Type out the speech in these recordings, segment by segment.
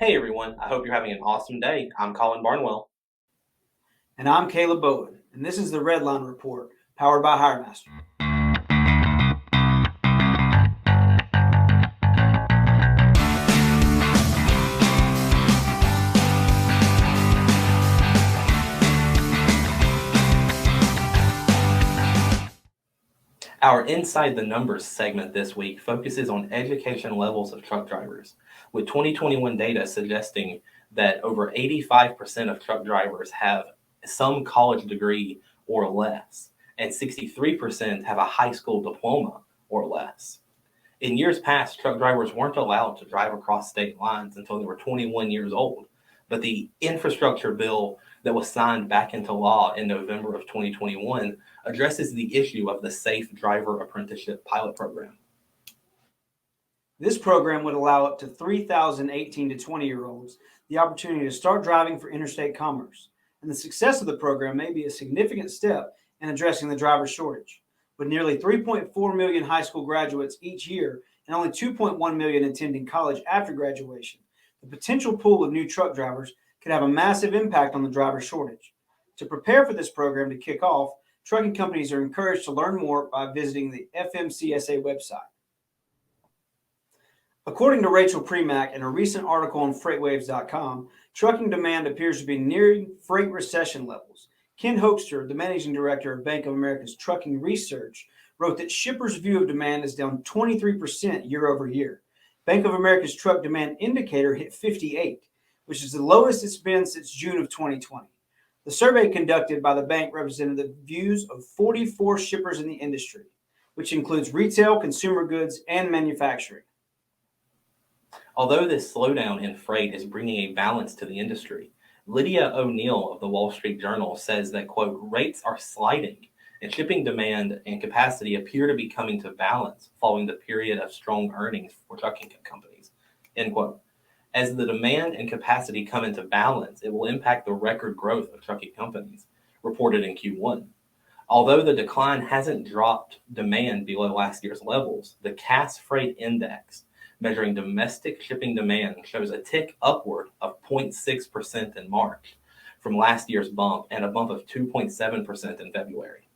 Hey everyone, I hope you're having an awesome day. I'm Collin Barnwell. And I'm Caleb Bowen, and this is the Redline Report, powered by HireMaster. Our Inside the Numbers segment this week focuses on education levels of truck drivers, with 2021 data suggesting that over 85% of truck drivers have some college degree or less, and 63% have a high school diploma or less. In years past, truck drivers weren't allowed to drive across state lines until they were 21 years old. But the infrastructure bill that was signed back into law in November of 2021 addresses the issue of the Safe Driver Apprenticeship pilot program. This program would allow up to 3,000 18 to 20-year-olds the opportunity to start driving for interstate commerce. And the success of the program may be a significant step in addressing the driver shortage. With nearly 3.4 million high school graduates each year and only 2.1 million attending college after graduation, the potential pool of new truck drivers could have a massive impact on the driver shortage. To prepare for this program to kick off, trucking companies are encouraged to learn more by visiting the FMCSA website. According to Rachel Premack in a recent article on FreightWaves.com, trucking demand appears to be nearing freight recession levels. Ken Hoekster, the managing director of Bank of America's Trucking Research, wrote that shippers' view of demand is down 23% year over year. Bank of America's truck demand indicator hit 58, which is the lowest it's been since June of 2020. The survey conducted by the bank represented the views of 44 shippers in the industry, which includes retail, consumer goods, and manufacturing. Although this slowdown in freight is bringing a balance to the industry, Lydia O'Neill of the Wall Street Journal says that, quote, rates are sliding and shipping demand and capacity appear to be coming to balance following the period of strong earnings for trucking companies, end quote. As the demand and capacity come into balance, it will impact the record growth of trucking companies reported in Q1. Although the decline hasn't dropped demand below last year's levels, the Cass Freight Index, measuring domestic shipping demand, shows a tick upward of 0.6% in March from last year's bump and a bump of 2.7% in February.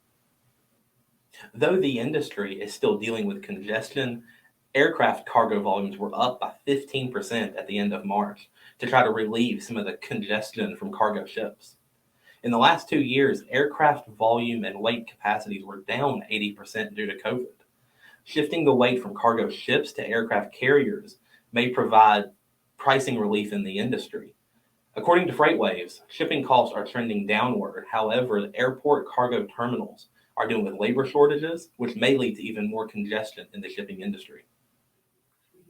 Though the industry is still dealing with congestion, aircraft cargo volumes were up by 15% at the end of March to try to relieve some of the congestion from cargo ships. In the last 2 years, aircraft volume and weight capacities were down 80% due to COVID. Shifting the weight from cargo ships to aircraft carriers may provide pricing relief in the industry. According to FreightWaves, shipping costs are trending downward. However, airport cargo terminals are dealing with labor shortages, which may lead to even more congestion in the shipping industry.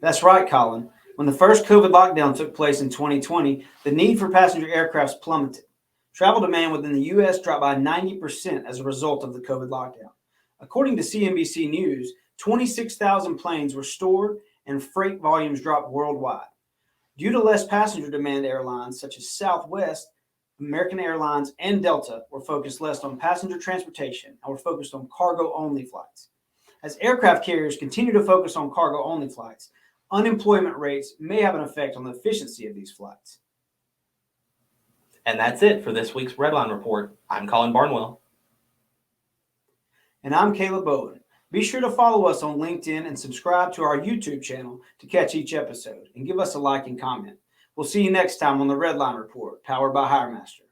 That's right, Collin. When the first COVID lockdown took place in 2020, the need for passenger aircrafts plummeted. Travel demand within the U.S. dropped by 90% as a result of the COVID lockdown. According to CNBC News, 26,000 planes were stored and freight volumes dropped worldwide. Due to less passenger demand, airlines such as Southwest, American Airlines, and Delta were focused less on passenger transportation and were focused on cargo-only flights. As aircraft carriers continue to focus on cargo-only flights, unemployment rates may have an effect on the efficiency of these flights. And that's it for this week's Redline Report. I'm Collin Barnwell. And I'm Caleb Bowen. Be sure to follow us on LinkedIn and subscribe to our YouTube channel to catch each episode, and give us a like and comment. We'll see you next time on the Redline Report, powered by HireMaster.